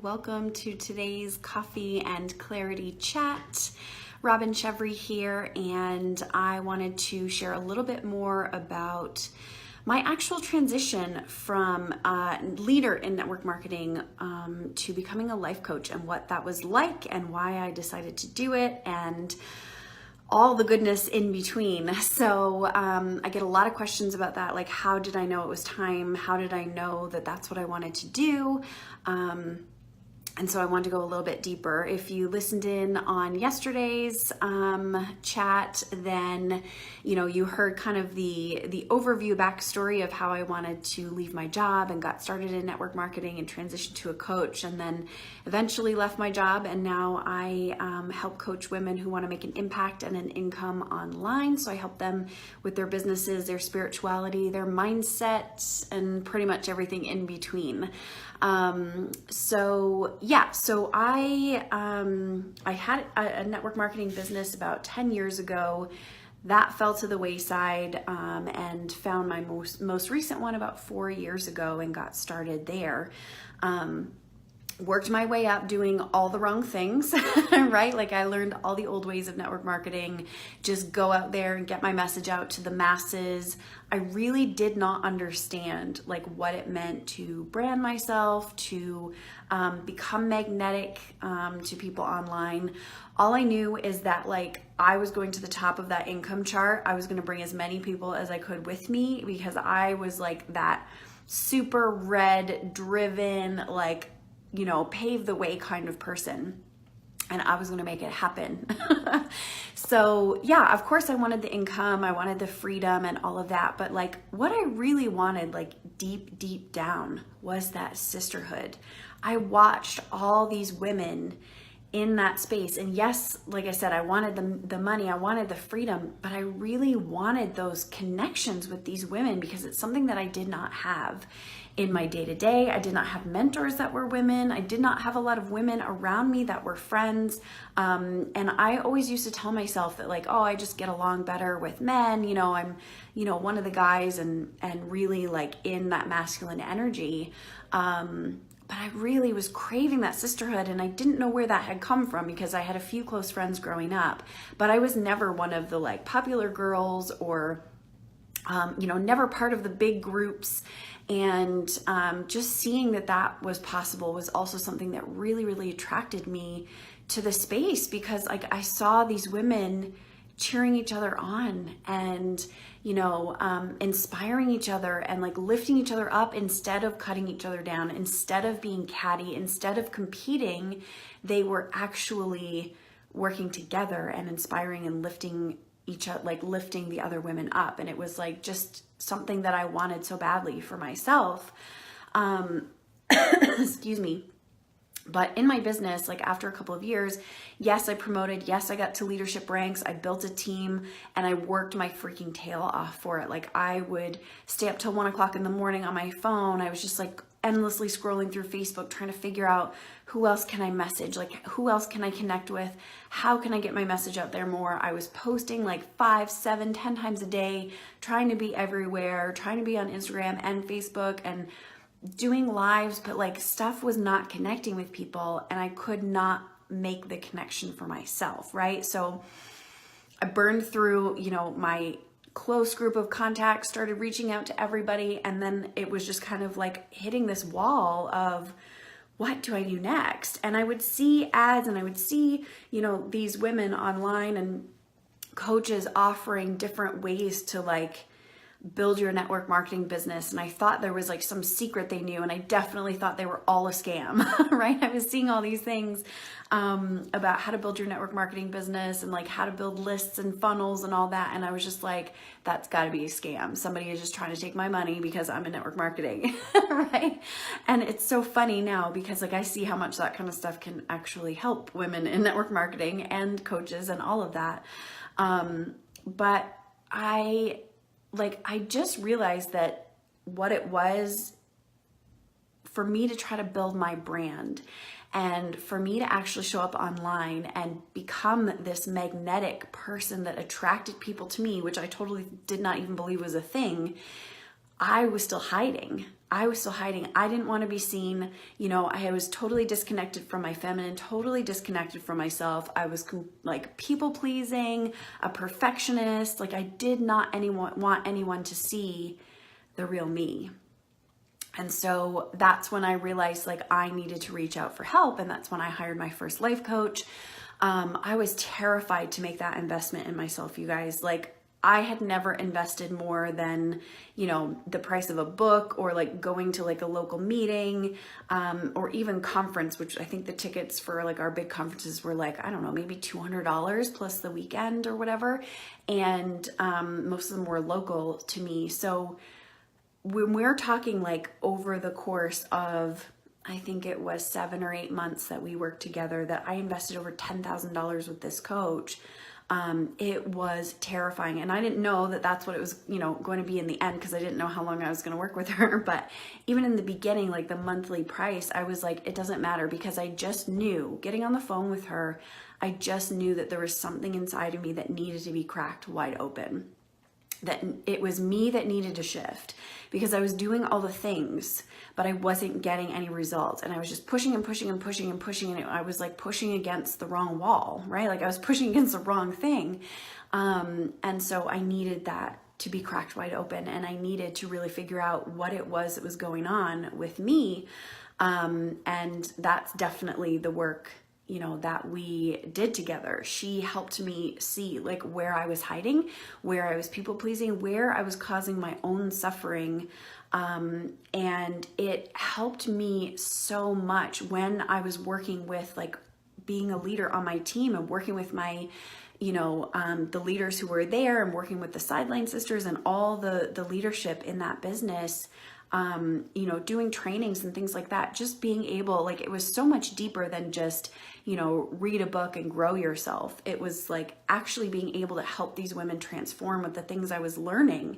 welcome to today's Coffee and Clarity Chat. Robin Chevry here, and I wanted to share a little bit more about my actual transition from leader in network marketing to becoming a life coach, and what that was like and why I decided to do it, and all the goodness in between. So I get a lot of questions about that, like how did I know it was time? How did I know that that's what I wanted to do? And so I wanted to go a little bit deeper. If you listened in on yesterday's chat, then you heard kind of the overview backstory of how I wanted to leave my job and got started in network marketing and transitioned to a coach, and then eventually left my job, and now I help coach women who want to make an impact and an income online. So I help them with their businesses, their spirituality, their mindset, and pretty much everything in between. So I had a network marketing business about 10 years ago. That fell to the wayside, and found my most recent one about 4 years ago and got started there. Worked my way up doing all the wrong things, right? Like I learned all the old ways of network marketing, just go out there and get my message out to the masses. I really did not understand like what it meant to brand myself, to become magnetic to people online. All I knew is that like I was going to the top of that income chart. I was going to bring as many people as I could with me, because I was like that super red driven, like, pave the way kind of person. And I was going to make it happen. So yeah, of course I wanted the income, I wanted the freedom and all of that. But like what I really wanted, like deep down, was that sisterhood. I watched all these women in that space. And yes, like I said, I wanted the money, I wanted the freedom, but I really wanted those connections with these women, because it's something that I did not have in my day-to-day. I did not have mentors that were women. I did not have a lot of women around me that were friends. And I always used to tell myself that like, oh, I just get along better with men. I'm, one of the guys and really like in that masculine energy. But I really was craving that sisterhood, and I didn't know where that had come from, because I had a few close friends growing up, but I was never one of the like popular girls, or never part of the big groups. And just seeing that was possible was also something that really attracted me to the space, because like I saw these women cheering each other on, and inspiring each other, and like lifting each other up instead of cutting each other down, instead of being catty, instead of competing. They were actually working together and inspiring and lifting each other, like lifting the other women up. And it was like just something that I wanted so badly for myself. Excuse me. But in my business, like after a couple of years, yes, I promoted. Yes, I got to leadership ranks. I built a team, and I worked my freaking tail off for it. Like I would stay up till 1 o'clock in the morning on my phone. I was just like endlessly scrolling through Facebook, trying to figure out who else can I message? Like who else can I connect with? How can I get my message out there more? I was posting like 5, 7, 10 times a day, trying to be everywhere, trying to be on Instagram and Facebook, and doing lives, but like stuff was not connecting with people, and I could not make the connection for myself, right? So I burned through, my close group of contacts, started reaching out to everybody, and then it was just kind of like hitting this wall of what do I do next? And I would see ads, and I would see, these women online and coaches offering different ways to like build your network marketing business. And I thought there was like some secret they knew, and I definitely thought they were all a scam, right? I was seeing all these things about how to build your network marketing business, and like how to build lists and funnels and all that. And I was just like, that's gotta be a scam. Somebody is just trying to take my money because I'm in network marketing, right? And it's so funny now, because like I see how much that kind of stuff can actually help women in network marketing and coaches and all of that. But I just realized that what it was for me to try to build my brand, and for me to actually show up online and become this magnetic person that attracted people to me, which I totally did not even believe was a thing, I was still hiding. I was still hiding. I didn't want to be seen. You know, I was totally disconnected from my feminine, totally disconnected from myself. I was like people pleasing, a perfectionist. Like I did not want anyone to see the real me. And so that's when I realized like I needed to reach out for help. And that's when I hired my first life coach. I was terrified to make that investment in myself, you guys. Like I had never invested more than, you know, the price of a book or like going to like a local meeting, or even conference, which I think the tickets for like our big conferences were like, I don't know, maybe $200 plus the weekend or whatever. And most of them were local to me. So when we're talking like over the course of, I think it was 7 or 8 months that we worked together, that I invested over $10,000 with this coach. It was terrifying. And I didn't know that that's what it was, you know, going to be in the end, because I didn't know how long I was going to work with her. But even in the beginning, like the monthly price, I was like, it doesn't matter, because I just knew getting on the phone with her, I just knew that there was something inside of me that needed to be cracked wide open. That it was me that needed to shift, because I was doing all the things, but I wasn't getting any results. And I was just pushing and pushing and pushing and pushing. And I was like pushing against the wrong wall, right? Like I was pushing against the wrong thing. And so I needed that to be cracked wide open. And I needed to really figure out what it was that was going on with me. And that's definitely the work, you know, that we did together. She helped me see like where I was hiding, where I was people pleasing, where I was causing my own suffering. And it helped me so much when I was working with like being a leader on my team and working with my, you know, the leaders who were there, and working with the Sideline Sisters and all the leadership in that business. You know, doing trainings and things like that, just being able, like, it was so much deeper than just, you know, read a book and grow yourself. It was like actually being able to help these women transform with the things I was learning.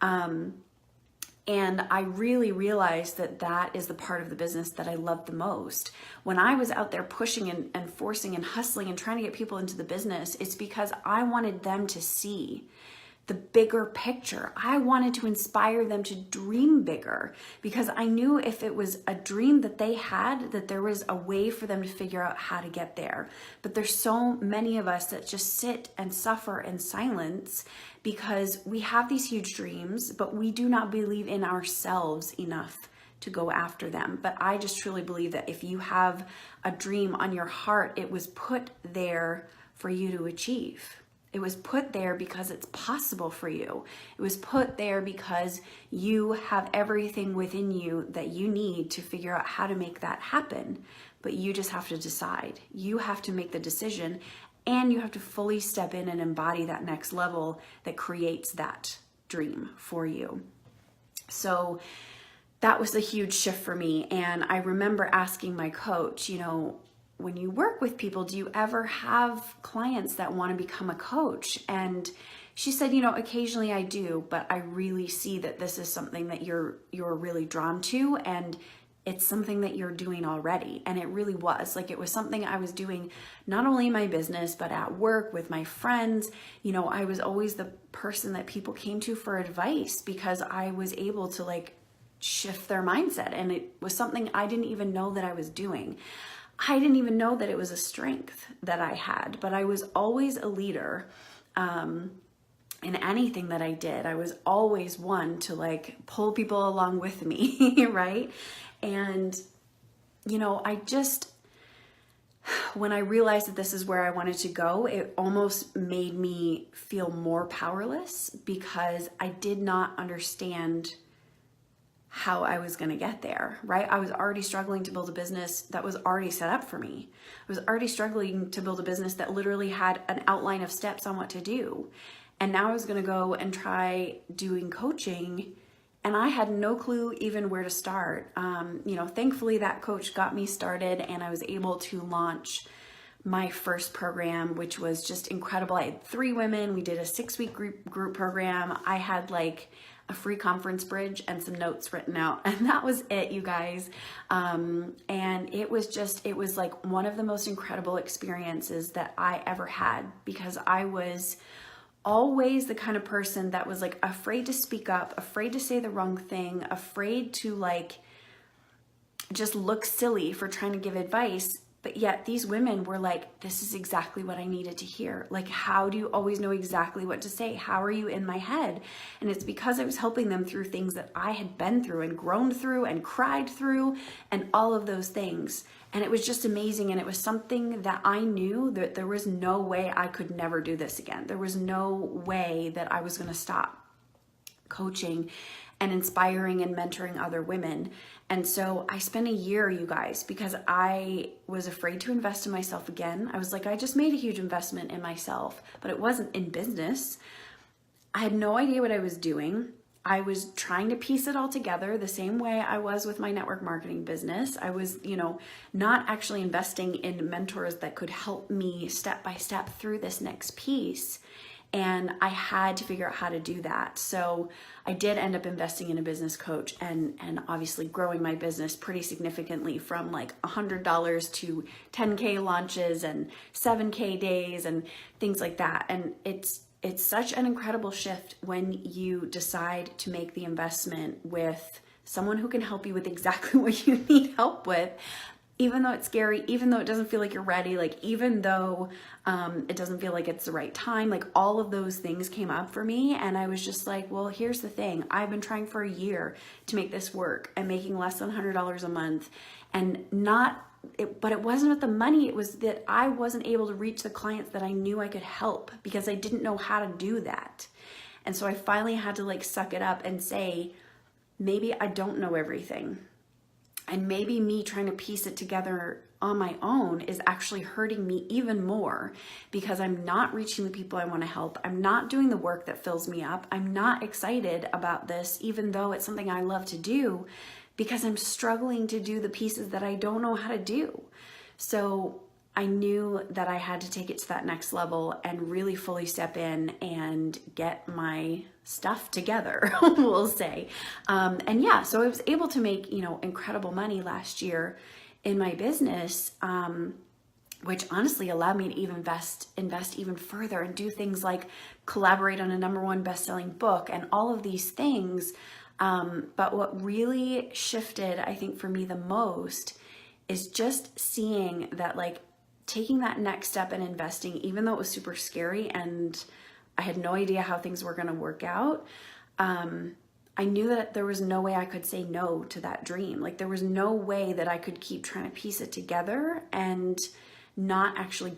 And I really realized that that is the part of the business that I love the most. When I was out there pushing and forcing and hustling and trying to get people into the business, it's because I wanted them to see the bigger picture. I wanted to inspire them to dream bigger, because I knew if it was a dream that they had, that there was a way for them to figure out how to get there. But there's so many of us that just sit and suffer in silence because we have these huge dreams, but we do not believe in ourselves enough to go after them. But I just truly believe that if you have a dream on your heart, it was put there for you to achieve. It was put there because it's possible for you. It was put there because you have everything within you that you need to figure out how to make that happen. But you just have to decide. You have to make the decision, and you have to fully step in and embody that next level that creates that dream for you. So that was a huge shift for me. And I remember asking my coach, you know, when you work with people, do you ever have clients that want to become a coach? And she said, you know, occasionally I do, but I really see that this is something that you're really drawn to, and it's something that you're doing already. And it really was. Like, it was something I was doing not only in my business, but at work with my friends. You know, I was always the person that people came to for advice, because I was able to like shift their mindset. And it was something I didn't even know that I was doing. I didn't even know that it was a strength that I had, but I was always a leader in anything that I did. I was always one to like pull people along with me, right? And, you know, when I realized that this is where I wanted to go, it almost made me feel more powerless, because I did not understand how I was going to get there, right? I was already struggling to build a business that was already set up for me. I was already struggling to build a business that literally had an outline of steps on what to do. And now I was going to go and try doing coaching, and I had no clue even where to start. You know, thankfully that coach got me started, and I was able to launch my first program, which was just incredible. I had 3 women. We did a 6-week group program. I had like a free conference bridge and some notes written out, and that was it, you guys. And it was like one of the most incredible experiences that I ever had, because I was always the kind of person that was like afraid to speak up, afraid to say the wrong thing, afraid to like just look silly for trying to give advice. But yet these women were like, this is exactly what I needed to hear. Like, how do you always know exactly what to say? How are you in my head? And it's because I was helping them through things that I had been through and grown through and cried through and all of those things. And it was just amazing. And it was something that I knew that there was no way I could never do this again. There was no way that I was going to stop coaching and inspiring and mentoring other women. And so I spent a year, you guys, because I was afraid to invest in myself again. I was like, I just made a huge investment in myself, but it wasn't in business. I had no idea what I was doing. I was trying to piece it all together the same way I was with my network marketing business. I was, not actually investing in mentors that could help me step by step through this next piece. And I had to figure out how to do that. So I did end up investing in a business coach and obviously growing my business pretty significantly from like $100 to 10K launches and 7K days and things like that. And it's such an incredible shift when you decide to make the investment with someone who can help you with exactly what you need help with. Even though it's scary, even though it doesn't feel like you're ready, like even though it doesn't feel like it's the right time, like all of those things came up for me. And I was just like, well, here's the thing. I've been trying for a year to make this work and making less than $100 a month and but it wasn't with the money. It was that I wasn't able to reach the clients that I knew I could help because I didn't know how to do that. And so I finally had to like suck it up and say, maybe I don't know everything. And maybe me trying to piece it together on my own is actually hurting me even more because I'm not reaching the people I want to help. I'm not doing the work that fills me up. I'm not excited about this, even though it's something I love to do, because I'm struggling to do the pieces that I don't know how to do. So I knew that I had to take it to that next level and really fully step in and get my stuff together, we'll say. And yeah, so I was able to make, incredible money last year in my business, which honestly allowed me to even invest even further and do things like collaborate on a #1 best-selling book and all of these things. But what really shifted, I think, for me the most is just seeing that like taking that next step and investing, even though it was super scary and I had no idea how things were going to work out, I knew that there was no way I could say no to that dream. Like there was no way that I could keep trying to piece it together and not actually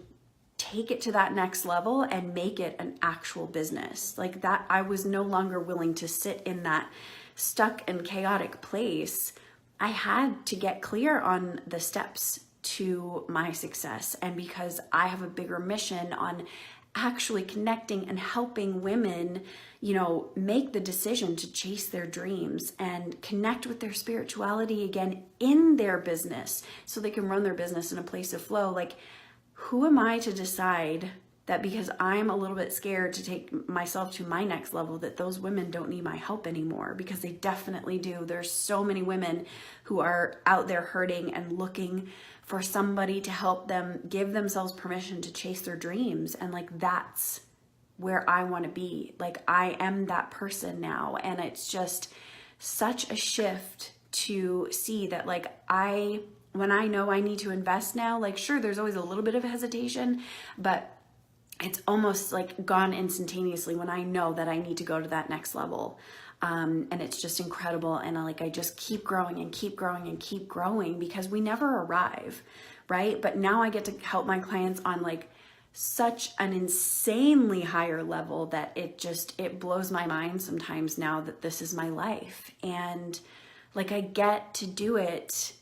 take it to that next level and make it an actual business. Like that, I was no longer willing to sit in that stuck and chaotic place. I had to get clear on the steps to my success. And because I have a bigger mission on actually connecting and helping women, make the decision to chase their dreams and connect with their spirituality again in their business so they can run their business in a place of flow. Like, who am I to decide that because I'm a little bit scared to take myself to my next level, that those women don't need my help anymore? Because they definitely do. There's so many women who are out there hurting and looking for somebody to help them give themselves permission to chase their dreams. And like, that's where I want to be. Like, I am that person now. And it's just such a shift to see that like when I know I need to invest now, like sure, there's always a little bit of hesitation, but it's almost like gone instantaneously when I know that I need to go to that next level. And it's just incredible. And I just keep growing and keep growing and keep growing because we never arrive, right? But now I get to help my clients on like such an insanely higher level that it blows my mind sometimes now that this is my life. And like, I get to do it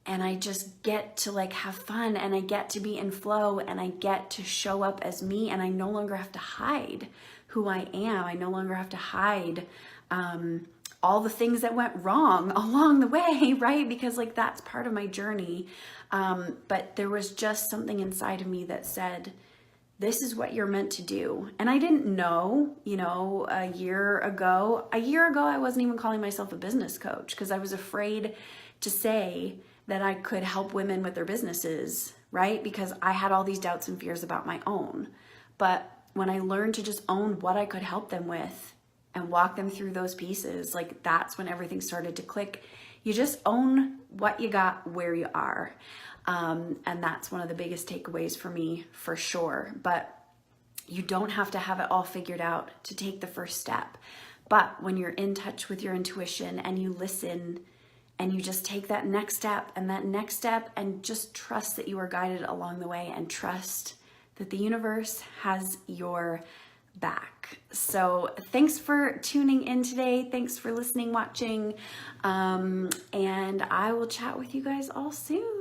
and I just get to like have fun and I get to be in flow and I get to show up as me, and I no longer have to hide who I am. I no longer have to hide all the things that went wrong along the way, right? Because like that's part of my journey. But there was just something inside of me that said, this is what you're meant to do. And I didn't know, a year ago, I wasn't even calling myself a business coach because I was afraid to say that I could help women with their businesses, right? Because I had all these doubts and fears about my own. But when I learned to just own what I could help them with and walk them through those pieces, like that's when everything started to click. You just own what you got where you are. And that's one of the biggest takeaways for me, for sure. But you don't have to have it all figured out to take the first step. But when you're in touch with your intuition and you listen and you just take that next step and that next step and just trust that you are guided along the way and trust that the universe has your back. So thanks for tuning in today. Thanks for listening, watching, and I will chat with you guys all soon.